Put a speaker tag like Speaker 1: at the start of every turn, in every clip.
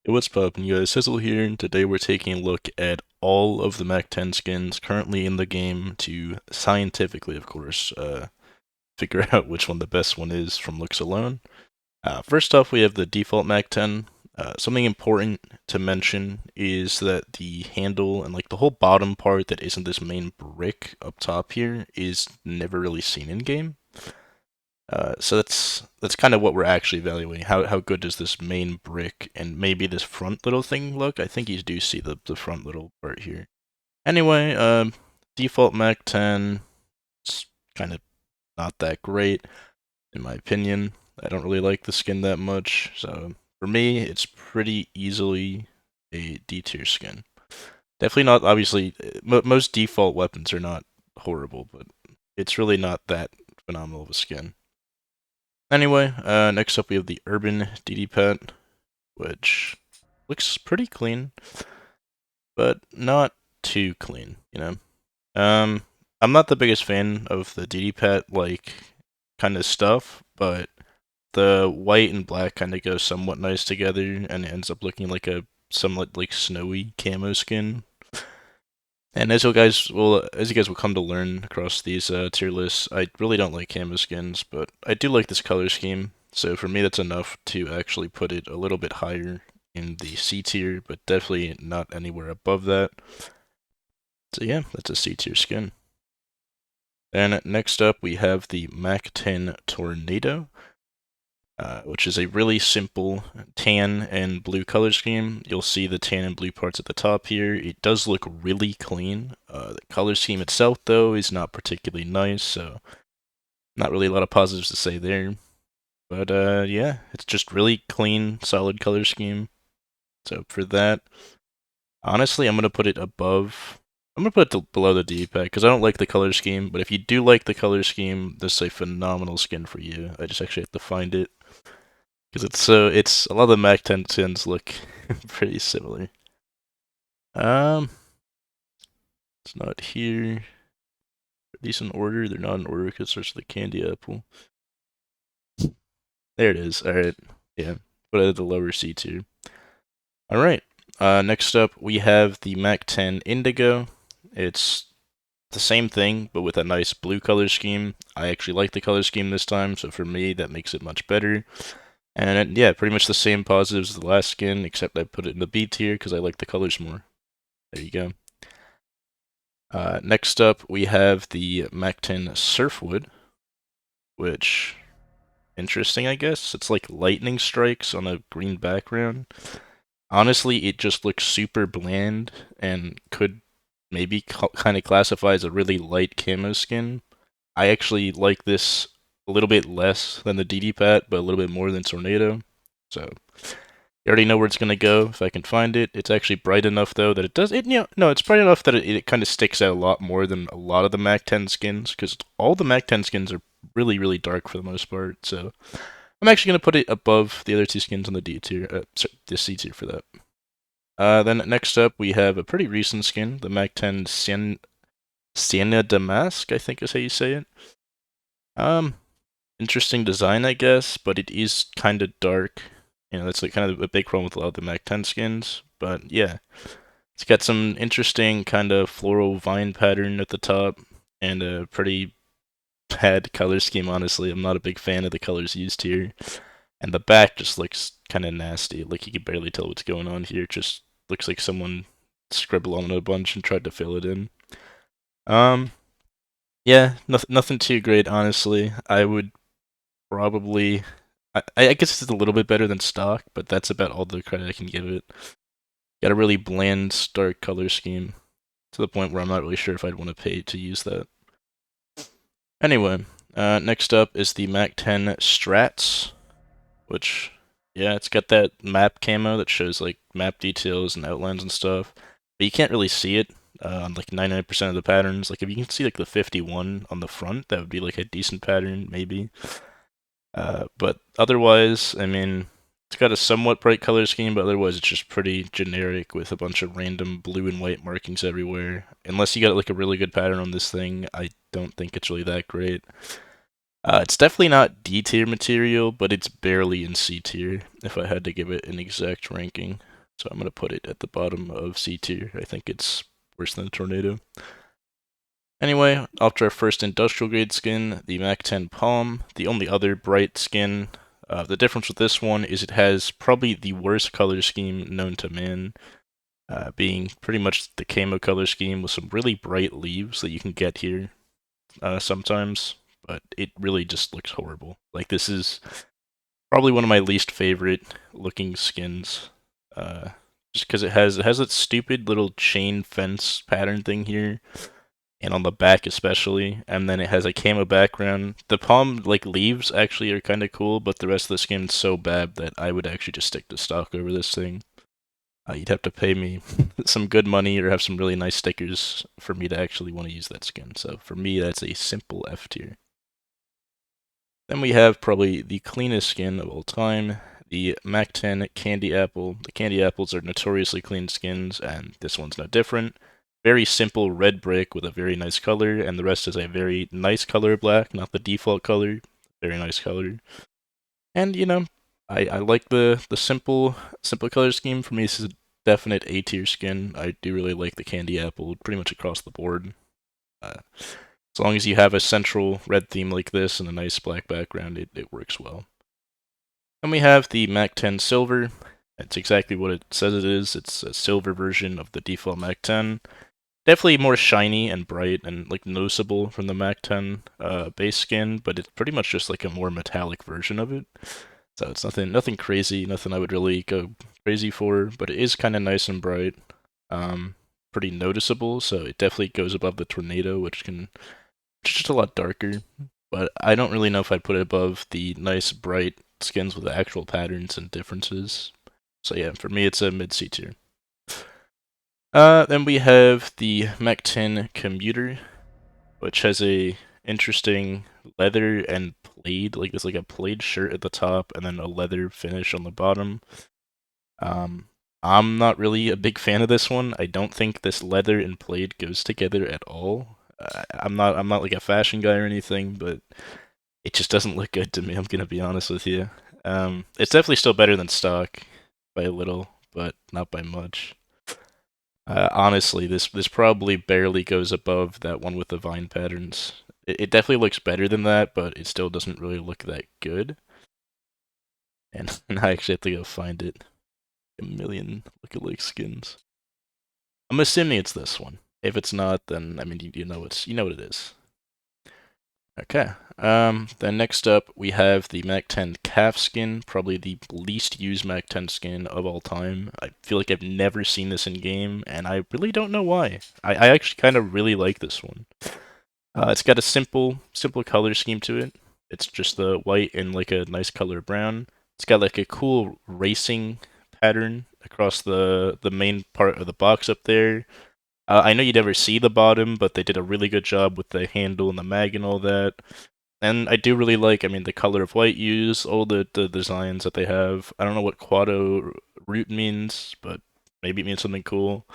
Speaker 1: Hey, what's poppin', you guys? Sizzle here, and today we're taking a look at all of the Mac-10 skins currently in the game to scientifically, of course, figure out which one the best one is from looks alone. First off, we have the default Mac-10. Something important to mention is that the handle and like the whole bottom part that isn't this main brick up top here is never really seen in game. So that's kind of what we're actually evaluating. How good does this main brick and maybe this front little thing look? I think you do see the front little part here. Anyway, default Mac-10, it's kind of not that great in my opinion. I don't really like the skin that much, so for me, it's pretty easily a D tier skin. Definitely not, obviously, most default weapons are not horrible, but it's really not that phenomenal of a skin. Anyway, next up we have the Urban DD Pet, which looks pretty clean, but not too clean, you know? I'm not the biggest fan of the DD Pet, like, kind of stuff, but the white and black kind of go somewhat nice together, and it ends up looking like a somewhat, like, snowy camo skin. And as you guys will come to learn across these tier lists, I really don't like camo skins, but I do like this color scheme. So for me, that's enough to actually put it a little bit higher in the C tier, but definitely not anywhere above that. So yeah, that's a C tier skin. And next up, we have the Mac-10 Tornado, which is a really simple tan and blue color scheme. You'll see the tan and blue parts at the top here. It does look really clean. The color scheme itself, though, is not particularly nice, so not really a lot of positives to say there. But yeah, it's just really clean, solid color scheme. So for that, honestly, I'm gonna put it above. I'm gonna put it below the D-pad because I don't like the color scheme. But if you do like the color scheme, this is a phenomenal skin for you. I just actually have to find it. Because it's a lot of the Mac-10 skins look pretty similar. Um, it's not here. Decent order. They're not in order because there's the candy apple. There it is. All right. Yeah. Put it at the lower C tier. All right. Next up we have the Mac-10 Indigo. It's the same thing, but with a nice blue color scheme. I actually like the color scheme this time, so for me that makes it much better. And yeah, pretty much the same positives as the last skin, except I put it in the B tier because I like the colors more. There you go. Next up, we have the Mac-10 Surfwood, which, interesting, I guess. It's like lightning strikes on a green background. Honestly, it just looks super bland and could maybe kind of classify as a really light camo skin. I actually like this a little bit less than the DD Pat, but a little bit more than Tornado. So you already know where it's gonna go if I can find it. It's actually bright enough though that it does it. No, it's bright enough that it kind of sticks out a lot more than a lot of the Mac-10 skins because all the Mac-10 skins are really dark for the most part. So I'm actually gonna put it above the other two skins on the D tier, sorry, the C tier for that. Then next up we have a pretty recent skin, the Mac-10 Sienna Damask, I think is how you say it. Um, interesting design, I guess, but it is kind of dark. You know, that's like kind of a big problem with a lot of the Mac-10 skins. But yeah, it's got some interesting kind of floral vine pattern at the top and a pretty bad color scheme, honestly. I'm not a big fan of the colors used here. And the back just looks kind of nasty. Like you can barely tell what's going on here. It just looks like someone scribbled on it a bunch and tried to fill it in. Um, yeah, nothing too great, honestly. I would probably. I guess it's a little bit better than stock, but that's about all the credit I can give it. Got a really bland, stark color scheme to the point where I'm not really sure if I'd want to pay to use that. Anyway, next up is the Mac-10 Strats, which, yeah, it's got that map camo that shows like map details and outlines and stuff, but you can't really see it on like 99% of the patterns. Like if you can see like the 51 on the front, that would be like a decent pattern, maybe. But otherwise, I mean, it's got a somewhat bright color scheme, but otherwise it's just pretty generic with a bunch of random blue and white markings everywhere. Unless you got like a really good pattern on this thing, I don't think it's really that great. It's definitely not D tier material, but it's barely in C tier if I had to give it an exact ranking. so I'm going to put it at the bottom of C tier. I think it's worse than the Tornado. Anyway, after our first industrial grade skin, the Mac-10 Palm, the only other bright skin. The difference with this one is it has probably the worst color scheme known to man, being pretty much the camo color scheme with some really bright leaves that you can get here sometimes, but it really just looks horrible. Like, this is probably one of my least favorite looking skins, just because it has that stupid little chain fence pattern thing here, and on the back especially, and then it has a camo background. The palm like leaves actually are kind of cool, but the rest of the skin's so bad that I would actually just stick to stock over this thing. You'd have to pay me some good money or have some really nice stickers for me to actually want to use that skin. So for me, that's a simple F tier. Then we have probably the cleanest skin of all time, the Mac-10 Candy Apple. The Candy Apples are notoriously clean skins, and this one's no different. Very simple red brick with a very nice color, and the rest is a very nice color black, not the default color. Very nice color. And, you know, I like the simple color scheme. For me, this is a definite A tier skin. I do really like the Candy Apple pretty much across the board. As long as you have a central red theme like this and a nice black background, it works well. And we have the Mac-10 Silver. It's exactly what it says it is. It's a silver version of the default Mac-10. Definitely more shiny and bright and like noticeable from the Mac-10 base skin, but it's pretty much just like a more metallic version of it. So it's nothing crazy, nothing I would really go crazy for, but it is kind of nice and bright. Pretty noticeable, so it definitely goes above the Tornado, which is just a lot darker. But I don't really know if I'd put it above the nice bright skins with the actual patterns and differences. So yeah, for me it's a mid-C tier. Then we have the Mac-10 Commuter, which has a interesting leather and plaid, like there's like a plaid shirt at the top and then a leather finish on the bottom. I'm not really a big fan of this one. I don't think this leather and plaid goes together at all. I'm not like a fashion guy or anything, but it just doesn't look good to me. I'm gonna be honest with you. It's definitely still better than stock by a little, but not by much. Honestly, this probably barely goes above that one with the vine patterns. It definitely looks better than that, but it still doesn't really look that good. And I actually have to go find it. A million lookalike skins. I'm assuming it's this one. If it's not, then I mean you know what it is. Okay. Then next up we have the Mac-10 Calf skin, probably the least used Mac-10 skin of all time. I feel like I've never seen this in game, and I really don't know why. I actually kind of really like this one. It's got a simple color scheme to it. It's just the white and like a nice color brown. It's got like a cool racing pattern across the main part of the box up there. I know you never see the bottom, but they did a really good job with the handle and the mag and all that. And I do really like, I mean, the color of white used, all the designs that they have. I don't know what Quado root means, but maybe it means something cool.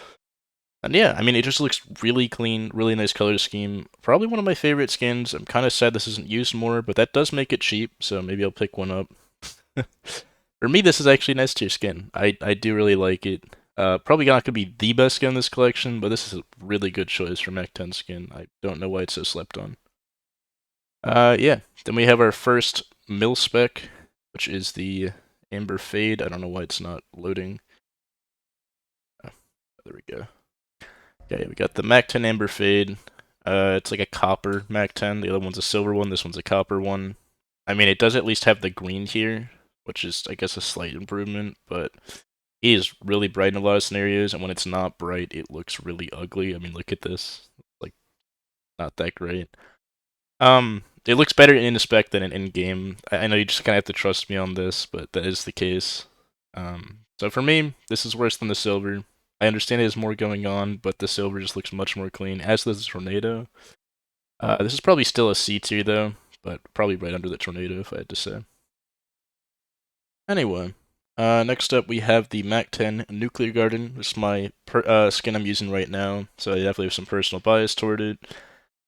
Speaker 1: And yeah, I mean, it just looks really clean, really nice color scheme. Probably one of my favorite skins. I'm kind of sad this isn't used more, but that does make it cheap, so maybe I'll pick one up. For me, this is actually a nice tier skin. I do really like it. Probably not gonna be the best skin in this collection, but this is a really good choice for Mac-10 skin. I don't know why it's so slept on. Yeah. Then we have our first mil spec, which is the Amber Fade. I don't know why it's not loading. Oh, there we go. Okay, we got the Mac-10 Amber Fade. It's like a copper Mac-10. The other one's a silver one. This one's a copper one. I mean, it does at least have the green here, which is, I guess, a slight improvement, but it is really bright in a lot of scenarios, and when it's not bright, it looks really ugly. I mean, look at this. Like, not that great. It looks better in the spec than in game. I know you just kind of have to trust me on this, but that is the case. So for me, this is worse than the silver. I understand there's more going on, but the silver just looks much more clean, as does the Tornado. This is probably still a C tier, though, but probably right under the Tornado, if I had to say. Anyway, next up we have the Mac-10 Nuclear Garden. This is my skin I'm using right now, so I definitely have some personal bias toward it.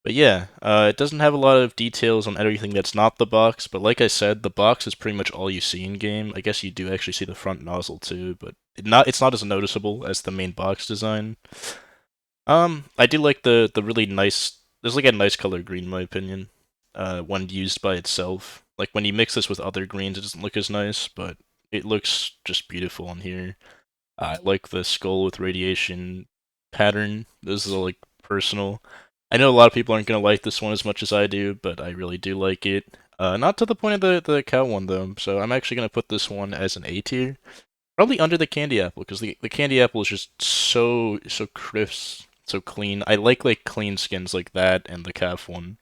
Speaker 1: But yeah, it doesn't have a lot of details on everything that's not the box, but like I said, the box is pretty much all you see in game. I guess you do actually see the front nozzle too, but it's not as noticeable as the main box design. I do like the really nice. There's like a nice color green, in my opinion. When used by itself, like when you mix this with other greens, it doesn't look as nice, but it looks just beautiful on here. I like the skull with radiation pattern. This is like personal. I know a lot of people aren't gonna like this one as much as I do, but I really do like it. Not to the point of the cow one though, so I'm actually gonna put this one as an A tier. Probably under the candy apple, because the candy apple is just so crisp, so clean. I like clean skins like that and the calf one,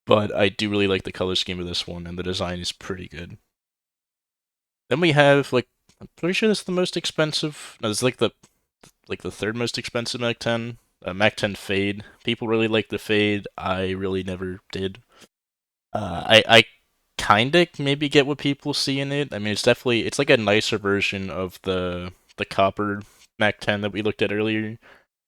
Speaker 1: but I do really like the color scheme of this one, and the design is pretty good. Then we have like I'm pretty sure this is the most expensive. No, it's like the third most expensive Mac-10. Mac-10 Fade. People really like the Fade. I really never did. I kinda maybe get what people see in it. I mean, it's like a nicer version of the copper Mac-10 that we looked at earlier.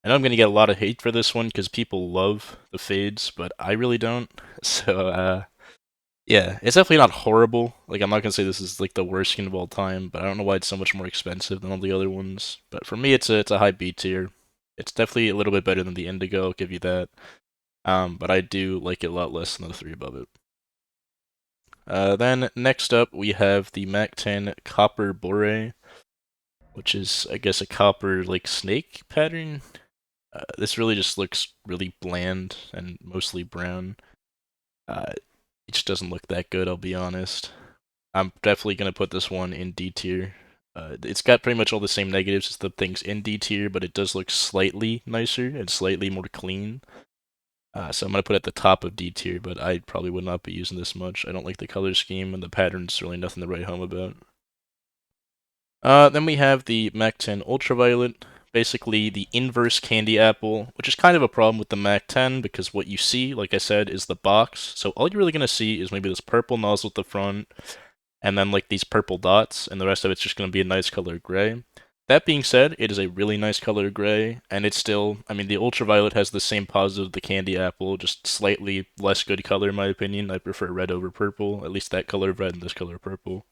Speaker 1: I know I'm gonna get a lot of hate for this one because people love the fades, but I really don't. So yeah, it's definitely not horrible. Like I'm not gonna say this is like the worst skin of all time, but I don't know why it's so much more expensive than all the other ones. But for me, it's a high B tier. It's definitely a little bit better than the Indigo. I'll give you that. But I do like it a lot less than the three above it. Then next up we have the Mac-10 Copper Bore, which is I guess a copper like snake pattern. This really just looks really bland and mostly brown. Uh, it just doesn't look that good, I'll be honest. I'm definitely gonna put this one in D tier. It's got pretty much all the same negatives as the things in D tier, but it does look slightly nicer and slightly more clean. So I'm gonna put it at the top of D tier, but I probably would not be using this much. I don't like the color scheme, and the pattern's really nothing to write home about. Then we have the Mac-10 Ultraviolet, basically the inverse candy apple, which is kind of a problem with the Mac-10 because what you see, like I said, is the box. So all you're really gonna see is maybe this purple nozzle at the front, and then like these purple dots, and the rest of it's just gonna be a nice color gray. That being said, it is a really nice color gray, and it's still, I mean, the ultraviolet has the same positive of the candy apple, just slightly less good color in my opinion. I prefer red over purple, at least that color of red and this color of purple.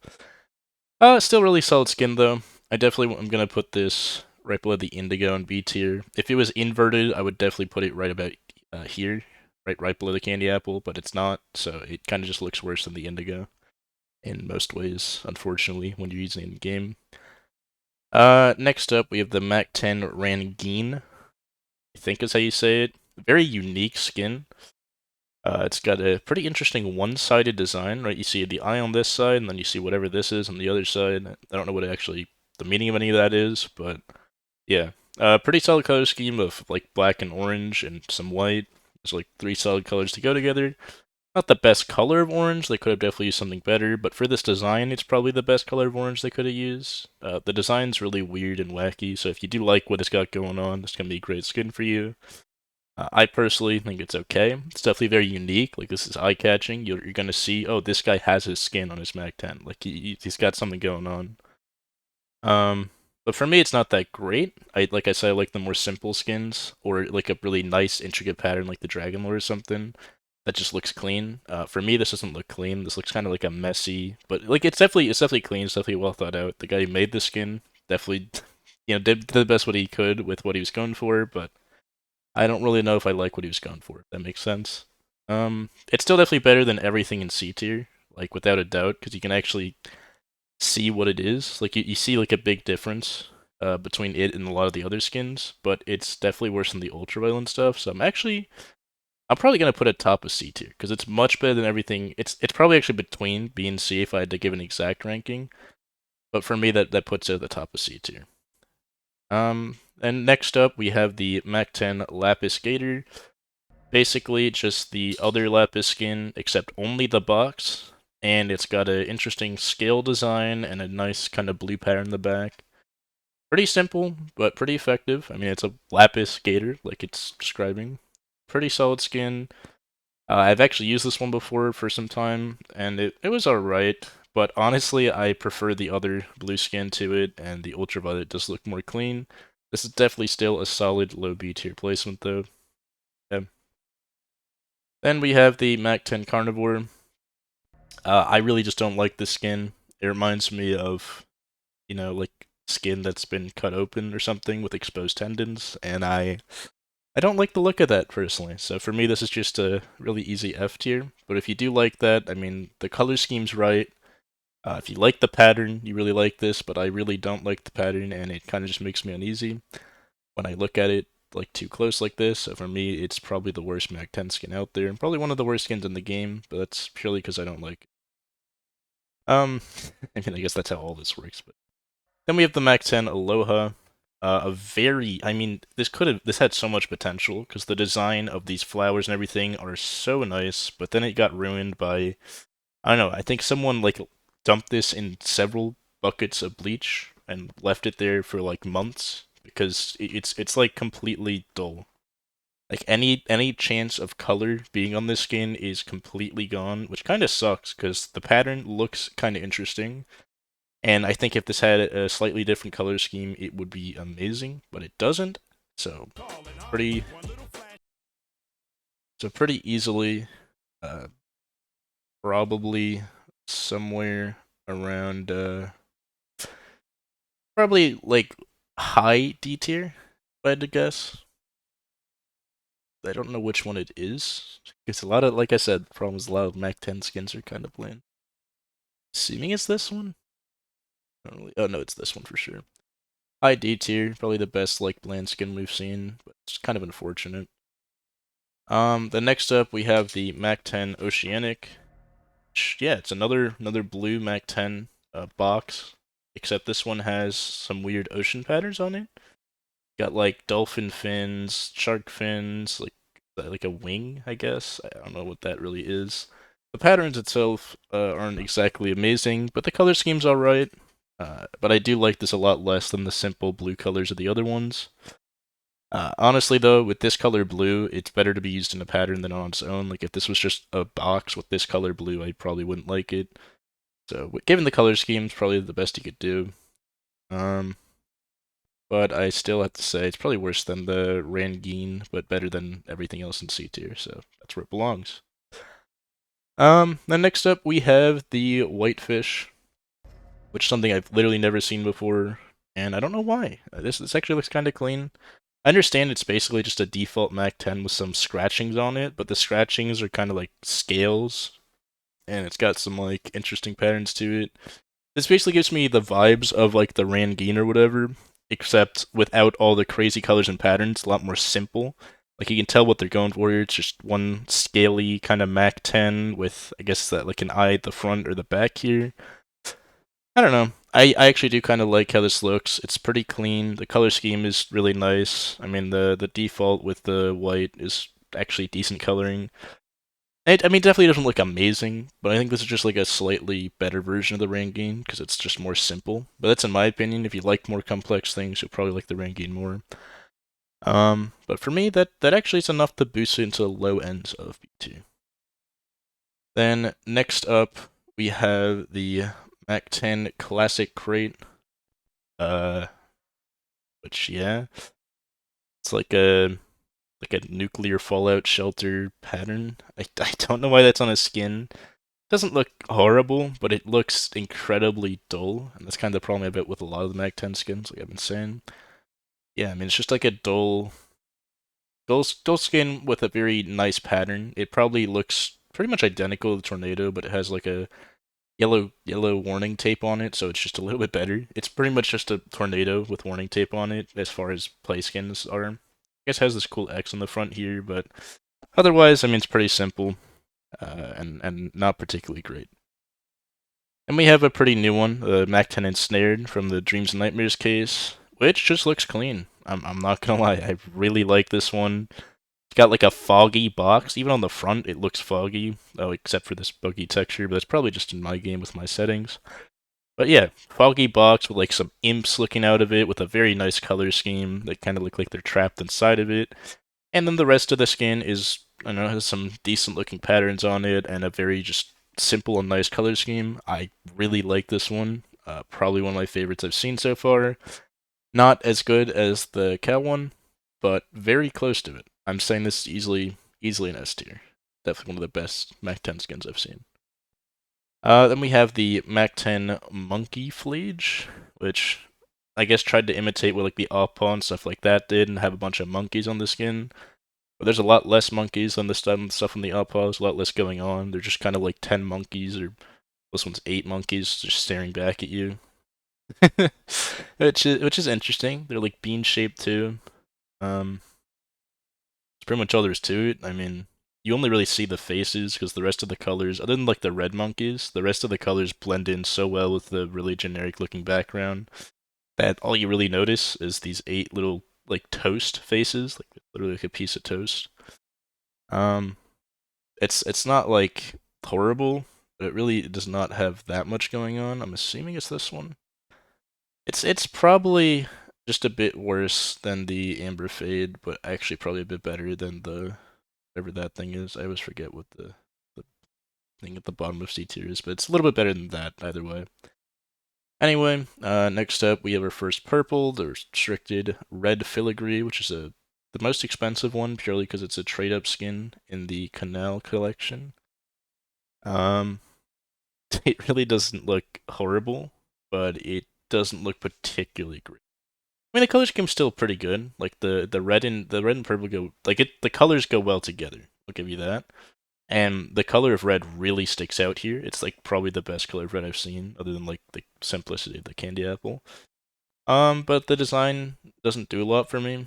Speaker 1: Still really solid skin though. I definitely am gonna put this right below the Indigo and B tier. If it was inverted, I would definitely put it right about here, right below the candy apple, but it's not, so it kind of just looks worse than the Indigo in most ways, unfortunately, when you're using it in game. Next up, we have the Mac-10 Rangeen, I think is how you say it. Very unique skin. It's got a pretty interesting one-sided design, right? You see the eye on this side, and then you see whatever this is on the other side. I don't know what actually the meaning of any of that is, but yeah. Pretty solid color scheme of like black and orange and some white. There's like three solid colors to go together. Not the best color of orange, they could have definitely used something better, but for this design, it's probably the best color of orange they could have used. The design's really weird and wacky, so if you do like what it's got going on, it's gonna be great skin for you. I personally think it's okay. It's definitely very unique. Like this is eye catching. You're gonna see, oh, this guy has his skin on his Mac-10. Like he's got something going on. Um, but for me, it's not that great. Like I said, I like the more simple skins or like a really nice intricate pattern like the Dragon Lore or something that just looks clean. For me, this doesn't look clean. This looks kind of like a messy, but like it's definitely clean. It's definitely well thought out. The guy who made the skin definitely, did the best what he could with what he was going for, but I don't really know if I like what he was going for, if that makes sense. It's still definitely better than everything in C tier, like without a doubt, because you can actually see what it is. Like you see like a big difference between it and a lot of the other skins, but it's definitely worse than the ultraviolet stuff. So I'm probably gonna put it top of C tier because it's much better than everything. It's probably actually between B and C if I had to give an exact ranking, but for me that puts it at the top of C tier. And next up we have the Mac-10 Lapis Gator. Basically, just the other Lapis skin, except only the box, and it's got an interesting scale design and a nice kind of blue pattern in the back. Pretty simple, but pretty effective. I mean, it's a Lapis Gator, like it's describing. Pretty solid skin. I've actually used this one before for some time, and it was alright, but honestly, I prefer the other blue skin to it, and the Ultraviolet does look more clean. This is definitely still a solid low B tier placement, though. Yeah. Then we have the Mac-10 Carnivore. I really just don't like this skin. It reminds me of, like skin that's been cut open or something with exposed tendons, and I don't like the look of that personally. So for me, this is just a really easy F tier. But if you do like that, I mean, the color scheme's right. If you like the pattern, you really like this, but I really don't like the pattern, and it kind of just makes me uneasy when I look at it like too close like this. So for me, it's probably the worst Mac-10 skin out there, and probably one of the worst skins in the game. But that's purely because I don't like it. Um, I mean, I guess that's how all this works. But then we have the Mac-10 Aloha. I mean, this had so much potential because the design of these flowers and everything are so nice, but then it got ruined by, I don't know, I think someone like dumped this in several buckets of bleach and left it there for like months because it's like completely dull. Like any chance of color being on this skin is completely gone, which kind of sucks because the pattern looks kind of interesting. And I think if this had a slightly different color scheme, it would be amazing, but it doesn't. So pretty, pretty easily, uh, probably somewhere around, probably like high D tier, if I had to guess. I don't know which one it is. Because a lot of, like I said, problems. A lot of Mac-10 skins are kind of bland. Assuming it's this one. Oh no, it's this one for sure. High D tier, probably the best like bland skin we've seen, but it's kind of unfortunate. Then next up we have the Mac-10 Oceanic. Yeah, it's another blue Mac-10 box, except this one has some weird ocean patterns on it. Got like dolphin fins, shark fins, like a wing, I guess. I don't know what that really is. The patterns itself aren't exactly amazing, but the color scheme's alright. But I do like this a lot less than the simple blue colors of the other ones. Honestly, though, with this color blue, it's better to be used in a pattern than on its own. Like, if this was just a box with this color blue, I probably wouldn't like it. So, given the color scheme, it's probably the best you could do. Um, but I still have to say it's probably worse than the Rangeen, but better than everything else in C tier, so that's where it belongs. Then next up we have the Whitefish, which is something I've literally never seen before, and I don't know why. This actually looks kind of clean. I understand it's basically just a default Mac-10 with some scratchings on it, but the scratchings are kind of like scales, and it's got some like interesting patterns to it. This basically gives me the vibes of like the Rangeen or whatever, except without all the crazy colors and patterns, a lot more simple. Like you can tell what they're going for here. It's just one scaly kind of Mac-10 with, I guess, that like an eye at the front or the back here. I don't know. I actually do kind of like how this looks. It's pretty clean. The color scheme is really nice. I mean, the default with the white is actually decent coloring. I mean, definitely doesn't look amazing, but I think this is just like a slightly better version of the Rangeen because it's just more simple. But that's in my opinion. If you like more complex things, you'll probably like the Rangeen more. But for me, that actually is enough to boost it into the low ends of B2. Then next up, we have the Mac-10 Classic Crate. Uh, which yeah, it's like a nuclear fallout shelter pattern. I don't know why that's on a skin. Doesn't look horrible, but it looks incredibly dull, and that's kind of the problem I have with a lot of the Mac-10 skins, like I've been saying. Yeah, I mean it's just like a dull skin with a very nice pattern. It probably looks pretty much identical to Tornado, but it has like a yellow warning tape on it, so it's just a little bit better. It's pretty much just a Tornado with warning tape on it as far as play skins are. I guess it has this cool X on the front here, but otherwise, I mean it's pretty simple and not particularly great. And we have a pretty new one, the Mac-10 Ensnared from the Dreams and Nightmares case, which just looks clean. I'm not gonna lie, I really like this one. It's got like a foggy box. Even on the front, it looks foggy. Oh, except for this buggy texture, but it's probably just in my game with my settings. But yeah, foggy box with like some imps looking out of it with a very nice color scheme. They kind of look like they're trapped inside of it. And then the rest of the skin is, I don't know, has some decent looking patterns on it and a very just simple and nice color scheme. I really like this one. Probably one of my favorites I've seen so far. Not as good as the cow one, but very close to it. I'm saying this is easily an S tier. Definitely one of the best Mac-10 skins I've seen. Then we have the Mac-10 Monkey Flage, which I guess tried to imitate what like the Oppa and stuff like that did, and have a bunch of monkeys on the skin. But there's a lot less monkeys than the stuff on the Oppa. There's a lot less going on. They're just kind of like 10 monkeys, or this one's 8 monkeys just staring back at you. which is interesting. They're like bean shaped too. It's pretty much all there is to it. I mean, you only really see the faces because the rest of the colors, other than like the red monkeys, the rest of the colors blend in so well with the really generic looking background that all you really notice is these 8 little like toast faces, like literally like a piece of toast. Um, it's not like horrible, but it really does not have that much going on. I'm assuming it's this one. It's probably just a bit worse than the Amber Fade, but actually probably a bit better than the whatever that thing is. I always forget what the thing at the bottom of C tier is, but it's a little bit better than that either way. Anyway, next up we have our first purple, the restricted Red Filigree, which is the most expensive one purely because it's a trade-up skin in the Canal collection. It really doesn't look horrible, but it doesn't look particularly great. I mean, the color scheme's still pretty good. Like the red and purple go like it. The colors go well together. I'll give you that. And the color of red really sticks out here. It's like probably the best color of red I've seen, other than like the simplicity of the candy apple. But the design doesn't do a lot for me.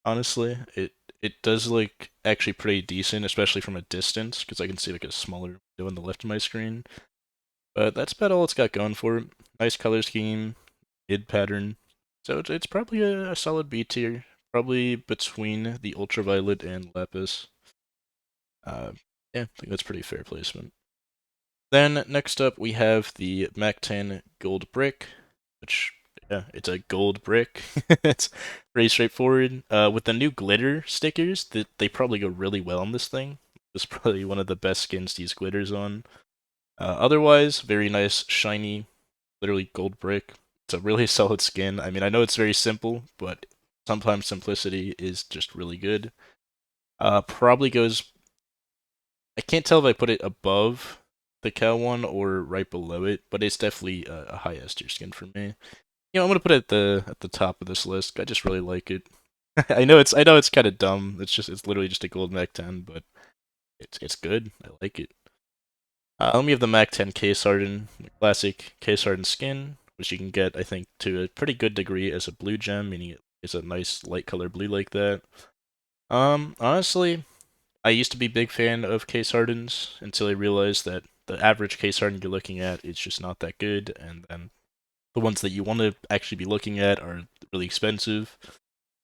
Speaker 1: Honestly, it does look actually pretty decent, especially from a distance, because I can see like a smaller window on the left of my screen. But that's about all it's got going for it. Nice color scheme, mid pattern. So it's probably a solid B tier. Probably between the Ultraviolet and Lapis. Yeah, I think that's pretty fair placement. Then next up we have the Mac-10 Gold Brick, which yeah, it's a gold brick. It's pretty straightforward. With the new glitter stickers, they probably go really well on this thing. It's probably one of the best skins to use glitters on. Otherwise, very nice, shiny, literally gold brick. It's a really solid skin. I mean, I know it's very simple, but sometimes simplicity is just really good. Probably goes. I can't tell if I put it above the cow one or right below it, but it's definitely a high S tier skin for me. You know, I'm gonna put it at the top of this list. I just really like it. I know it's kind of dumb. It's literally just a gold Mac-10, but it's good. I like it. Then we have the Mac-10 Case Harden, the classic Case Harden skin, which you can get, I think, to a pretty good degree as a blue gem, meaning it's a nice light color blue like that. Honestly, I used to be a big fan of Case Hardens until I realized that the average Case Harden you're looking at is just not that good, and then the ones that you want to actually be looking at are really expensive.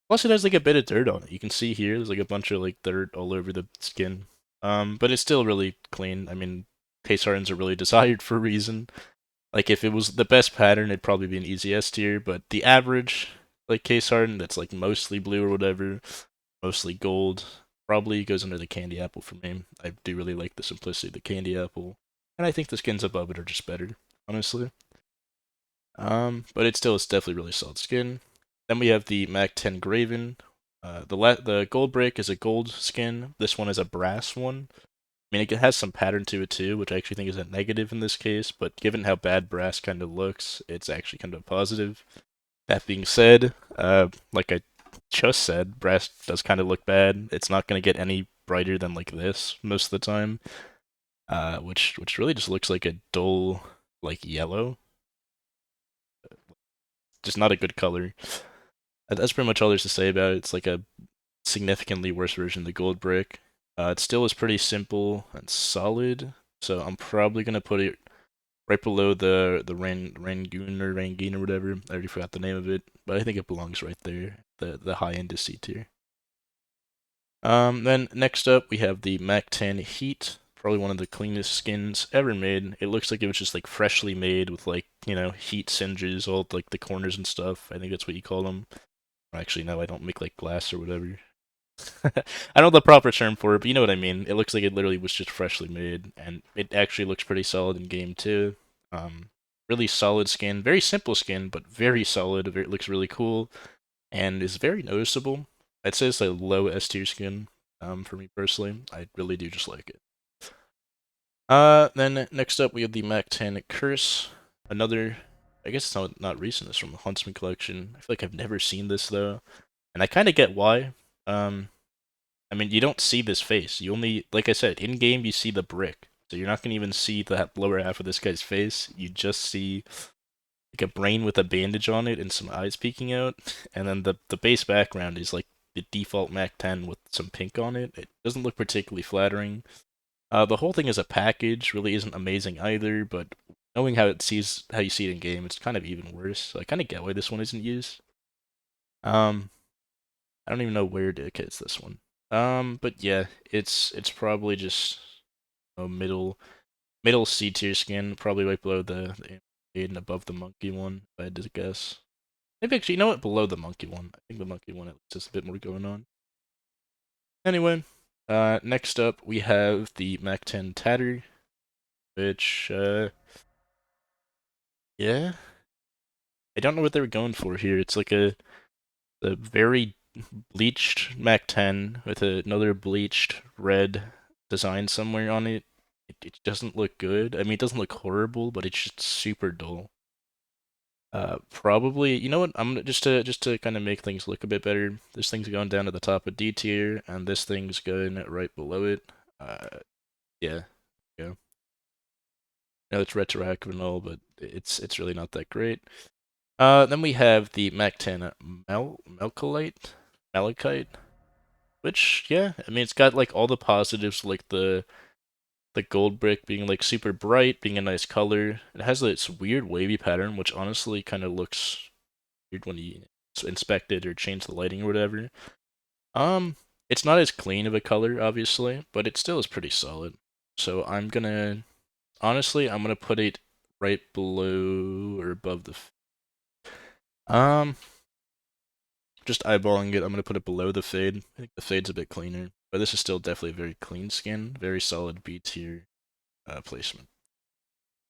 Speaker 1: Plus, it has like a bit of dirt on it. You can see here, there's like a bunch of like dirt all over the skin. But it's still really clean. I mean, Case Hardens are really desired for a reason. Like if it was the best pattern, it'd probably be an easy S tier. But the average like Case Harden that's like mostly blue or whatever, mostly gold, probably goes under the candy apple for me. I do really like the simplicity of the candy apple, and I think the skins above it are just better, honestly. But it's definitely really solid skin. Then we have the Mac-10 Graven. The gold brick is a gold skin. This one is a brass one. I mean, it has some pattern to it too, which I actually think is a negative in this case. But given how bad brass kind of looks, it's actually kind of a positive. That being said, like I just said, brass does kind of look bad. It's not going to get any brighter than like this most of the time. Which really just looks like a dull like yellow. Just not a good color. That's pretty much all there's to say about it. It's like a significantly worse version of the gold brick. It still is pretty simple and solid, so I'm probably gonna put it right below the Rangeen or whatever. I already forgot the name of it, but I think it belongs right there. The high end is C tier. Then next up we have the Mac-10 Heat. Probably one of the cleanest skins ever made. It looks like it was just like freshly made with like, you know, heat singes all like the corners and stuff. I think that's what you call them. Actually, no, I don't make like glass or whatever. I don't know the proper term for it, but you know what I mean. It looks like it literally was just freshly made, and it actually looks pretty solid in game too. Really solid skin, very simple skin, but very solid. It looks really cool, and is very noticeable. I'd say it's a low S tier skin. For me personally, I really do just like it. Then next up we have the Mac-10 Curse. Another, I guess it's not recent. It's from the Huntsman collection. I feel like I've never seen this though, and I kind of get why. Um, I mean, you don't see this face. You only, like I said, in game you see the brick, so you're not gonna even see the lower half of this guy's face. You just see like a brain with a bandage on it and some eyes peeking out, and then the base background is like the default Mac-10 with some pink on it. It doesn't look particularly flattering. The whole thing as a package really isn't amazing either, but knowing how you see it in game, it's kind of even worse. So I kind of get why this one isn't used. Um, I don't even know where to hit this one. But yeah, it's probably just a middle C tier skin, probably right below the and above the monkey one, if I had to guess. Maybe actually, you know what? Below the monkey one. I think the monkey one at least has a bit more going on. Anyway, next up we have the Mac-10 Tatter, which yeah, I don't know what they were going for here. It's like a very bleached Mac-10 with another bleached red design somewhere on it. It doesn't look good. I mean, it doesn't look horrible, but it's just super dull. Probably, you know what? I'm gonna just to kind of make things look a bit better. This thing's going down to the top of D tier, and this thing's going right below it. Yeah, yeah. Now it's retroactive and all, but it's really not that great. Then we have the Mac-10 Malachite, which yeah, I mean it's got like all the positives, like the gold brick being like super bright, being a nice color. It has this weird wavy pattern, which honestly kind of looks weird when you inspect it or change the lighting or whatever. Um, it's not as clean of a color, obviously, but it still is pretty solid. So I'm gonna put it right below or above the. Um, just eyeballing it, I'm gonna put it below the fade. I think the fade's a bit cleaner, but this is still definitely a very clean skin, very solid B tier placement.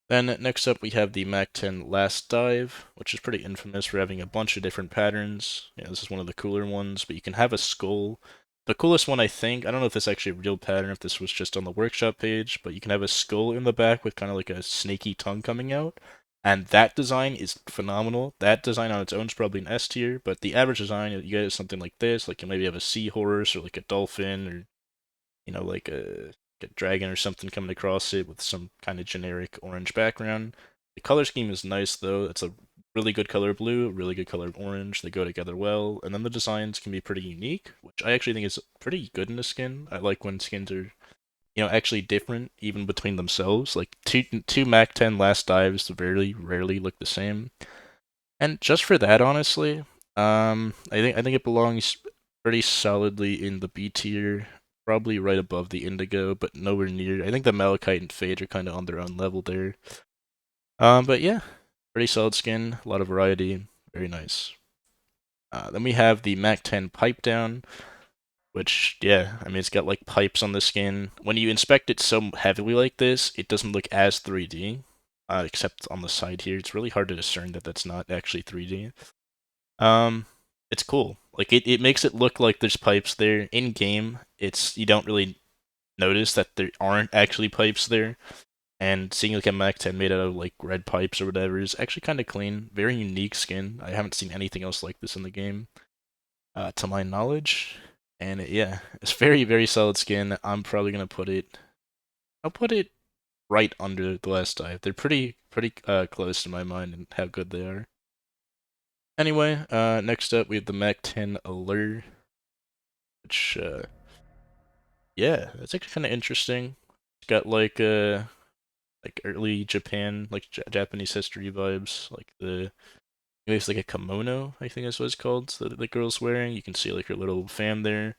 Speaker 1: Then next up we have the Mac-10 Last Dive, which is pretty infamous for having a bunch of different patterns. Yeah, this is one of the cooler ones, but you can have a skull. The coolest one, I think, I don't know if this is actually a real pattern, if this was just on the workshop page, but you can have a skull in the back with kind of like a snaky tongue coming out. And that design is phenomenal. That design on its own is probably an S tier, but the average design, you get something like this, like you maybe have a seahorse or like a dolphin or like a dragon or something coming across it with some kind of generic orange background. The color scheme is nice though. It's a really good color blue, a really good color orange. They go together well, and then the designs can be pretty unique, which I actually think is pretty good in a skin. I like when skins are actually different even between themselves. Like two Mac-10 Last Dives very rarely look the same. And just for that, honestly, I think it belongs pretty solidly in the B tier, probably right above the Indigo, but nowhere near. I think the Malachite and Fade are kind of on their own level there. But yeah, pretty solid skin, a lot of variety, very nice. Then we have the Mac-10 Pipe Down, which yeah, I mean it's got like pipes on the skin. When you inspect it so heavily like this, it doesn't look as 3D. Except on the side here, it's really hard to discern that that's not actually 3D. Um, it's cool. Like it makes it look like there's pipes there in game. You don't really notice that there aren't actually pipes there. And seeing like a Mac-10 made out of like red pipes or whatever is actually kind of clean. Very unique skin. I haven't seen anything else like this in the game, to my knowledge. And yeah, it's very solid skin. I'm probably gonna put it. I'll put it right under the last dive. They're pretty close in my mind and how good they are. Anyway, next up we have the Mac-10 Allure, which yeah, that's actually kind of interesting. It's got like early Japan, like Japanese history vibes, like maybe it's like a kimono, I think that's what it's called, that the girl's wearing. You can see like her little fan there.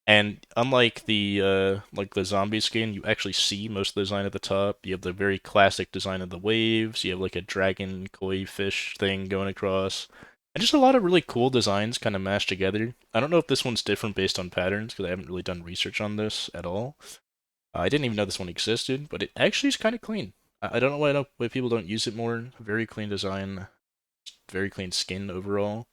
Speaker 1: And unlike the zombie skin, you actually see most of the design at the top. You have the very classic design of the waves. You have like a dragon koi fish thing going across. And just a lot of really cool designs kind of mashed together. I don't know if this one's different based on patterns because I haven't really done research on this at all. I didn't even know this one existed, but it actually is kind of clean. I don't know why people don't use it more. Very clean design, very clean skin overall.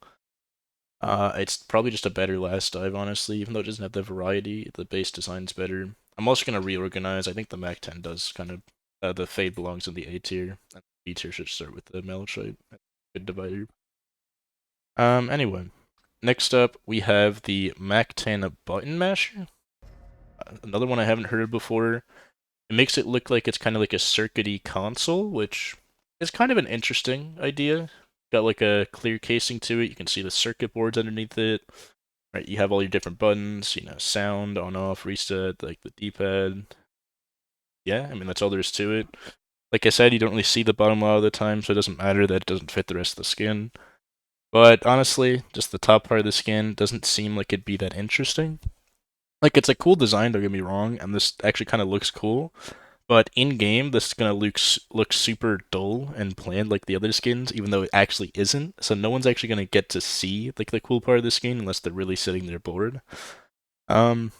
Speaker 1: It's probably just a better last dive, honestly, even though it doesn't have the variety. The base design's better. I'm also gonna reorganize. I think the Mac-10 does kind of the Fade belongs in the A tier, and B tier should start with the Malachite. Good divider. Anyway, next up we have the Mac-10 button masher. Another one I haven't heard of before. It makes it look like it's kind of like a circuity console, which is kind of an interesting idea. Got like a clear casing to it. You can see the circuit boards underneath it. Right, you have all your different buttons, sound, on, off, reset, like the D-pad. Yeah, I mean, that's all there is to it. Like I said, you don't really see the bottom a lot of the time, so it doesn't matter that it doesn't fit the rest of the skin. But honestly, just the top part of the skin doesn't seem like it'd be that interesting. Like, it's a cool design, don't get me wrong, and this actually kind of looks cool. But in game, this is gonna look super dull and bland like the other skins, even though it actually isn't. So no one's actually gonna get to see like the cool part of the skin unless they're really sitting there bored. Um,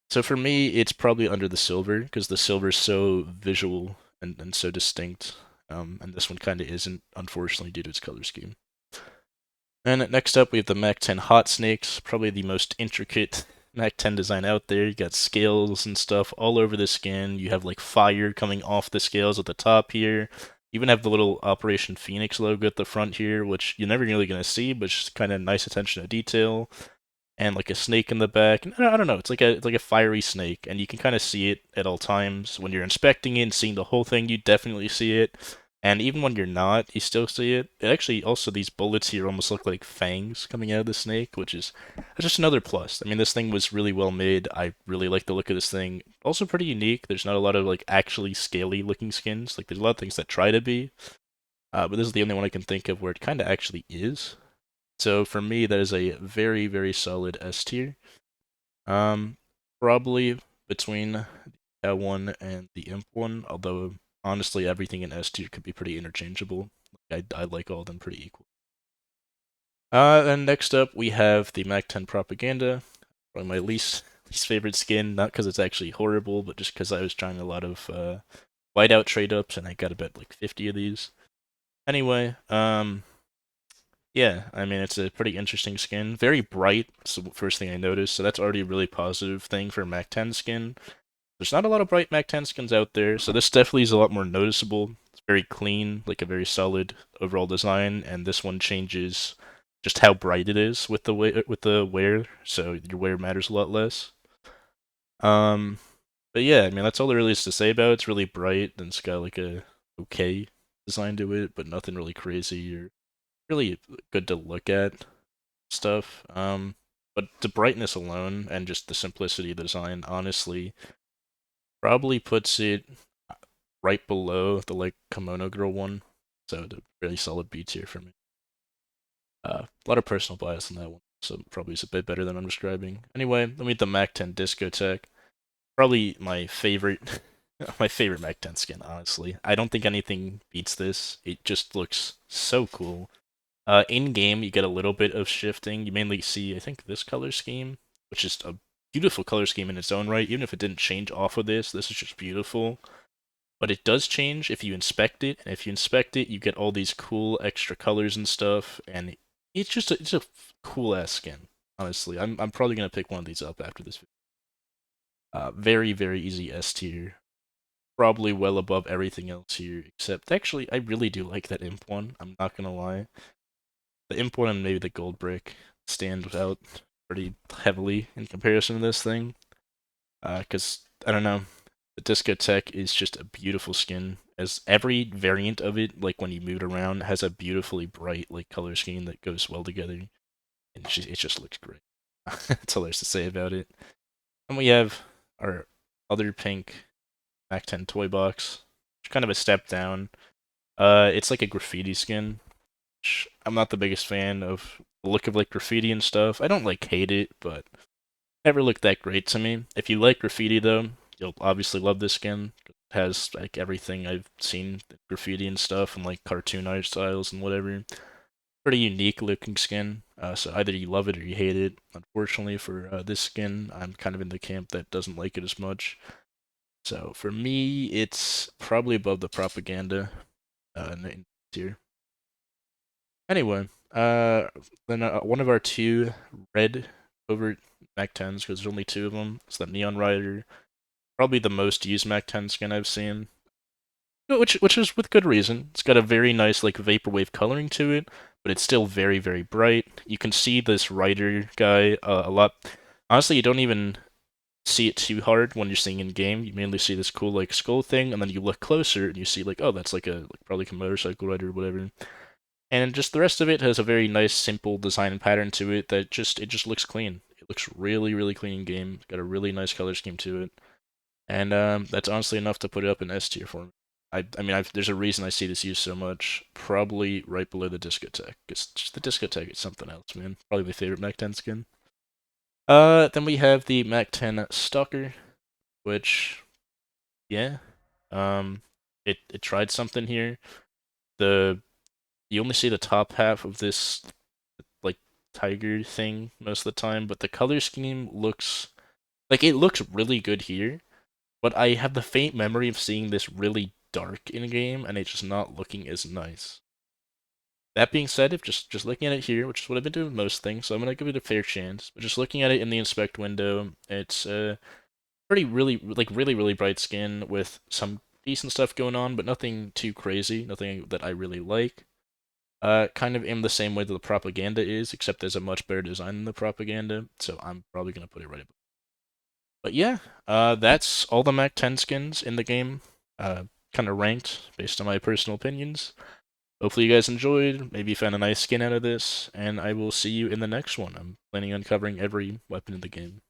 Speaker 1: so for me, it's probably under the silver because the silver is so visual and so distinct. And this one kind of isn't, unfortunately, due to its color scheme. And next up, we have the Mac-10 Hot Snakes, probably the most intricate Mac-10 design out there. You got scales and stuff all over the skin. You have like fire coming off the scales at the top here. You even have the little Operation Phoenix logo at the front here, which you're never really gonna see, but just kind of nice attention to detail. And like a snake in the back. And I don't know. It's like a fiery snake, and you can kind of see it at all times when you're inspecting it and seeing the whole thing. You definitely see it, and even when you're not, you still see it. It actually also these bullets here almost look like fangs coming out of the snake, which is just another plus. I mean, this thing was really well made. I really like the look of this thing. Also pretty unique. There's not a lot of like actually scaly looking skins. Like there's a lot of things that try to be, but this is the only one I can think of where it kind of actually is. So for me, that is a very, very solid S tier. Um, Probably between the Cow one and the Imp one, although honestly, everything in S tier could be pretty interchangeable. I like all of them pretty equal. And next up, we have the Mac-10 Propaganda, probably my least favorite skin, not because it's actually horrible, but just because I was trying a lot of whiteout trade ups, and I got about like 50 of these. Anyway, yeah, I mean, it's a pretty interesting skin. Very bright, so first thing I noticed, so that's already a really positive thing for Mac-10 skin. There's not a lot of bright Mac-10 skins out there, so this definitely is a lot more noticeable. It's very clean, like a very solid overall design, and this one changes just how bright it is with the wear, so your wear matters a lot less. Um, but yeah, I mean, that's all there really is to say about it. It's really bright, and it's got like a okay design to it, but nothing really crazy or really good to look at stuff. But the brightness alone and just the simplicity of the design, honestly, probably puts it right below the like Kimono Girl one. So the really solid B tier for me. A lot of personal bias on that one, so probably is a bit better than I'm describing. Anyway, let me get the Mac-10 Discotheque. Probably my favorite, my favorite Mac-10 skin. Honestly, I don't think anything beats this. It just looks so cool. In game, you get a little bit of shifting. You mainly see, I think, this color scheme, which is a beautiful color scheme in its own right. Even if it didn't change off of this is just beautiful. But it does change if you inspect it, and if you inspect it, you get all these cool extra colors and stuff, and it's a cool ass skin. Honestly, I'm probably gonna pick one of these up after this. Very very easy S tier. Probably well above everything else here, except actually I really do like that imp one. I'm not gonna lie. The imp one and maybe the gold brick stand out pretty heavily in comparison to this thing. Because I don't know, the Discotheque is just a beautiful skin. As every variant of it, like when you move it around, has a beautifully bright like color scheme that goes well together, and it just looks great. That's all there's to say about it. And we have our other pink Mac-10 toy box, which is kind of a step down. It's like a graffiti skin. Which I'm not the biggest fan of the look of like graffiti and stuff. I don't like hate it, but never looked that great to me. If you like graffiti though, you'll obviously love this skin. It has like everything I've seen graffiti and stuff and like cartoon art styles and whatever. Pretty unique looking skin. So either you love it or you hate it. Unfortunately for this skin, I'm kind of in the camp that doesn't like it as much. So for me, it's probably above the propaganda in tier. Anyway, then one of our two red covert Mac 10s, because there's only two of them. It's the Neon Rider. probably the most used Mac-10 skin I've seen. Which is with good reason. It's got a very nice like vaporwave coloring to it, but it's still very very bright. You can see this rider guy a lot. Honestly, you don't even see it too hard when you're seeing in game. You mainly see this cool like skull thing, and then you look closer and you see like, oh, that's like probably like a motorcycle rider or whatever. And just the rest of it has a very nice simple design pattern to it that just looks clean. It looks really really clean in game. It's got a really nice color scheme to it. And that's honestly enough to put it up in S tier for me. I mean, there's a reason I see this used so much. Probably right below the discotheque. It's just the discotheque is something else, man. Probably my favorite Mac-10 skin. Then we have the Mac-10 Stalker, which, yeah, it tried something here. You only see the top half of this like tiger thing most of the time, but the color scheme looks like it looks really good here. But I have the faint memory of seeing this really dark in game and it just not looking as nice. That being said, if just looking at it here, which is what I've been doing with most things, so I'm gonna give it a fair chance. But just looking at it in the inspect window, it's pretty really bright skin with some decent stuff going on, but nothing too crazy, nothing that I really like. Kind of in the same way that the propaganda is, except there's a much better design than the propaganda, so I'm probably gonna put it right above. But yeah, that's all the Mac-10 skins in the game, kind of ranked based on my personal opinions. Hopefully you guys enjoyed, maybe you found a nice skin out of this, and I will see you in the next one. I'm planning on covering every weapon in the game.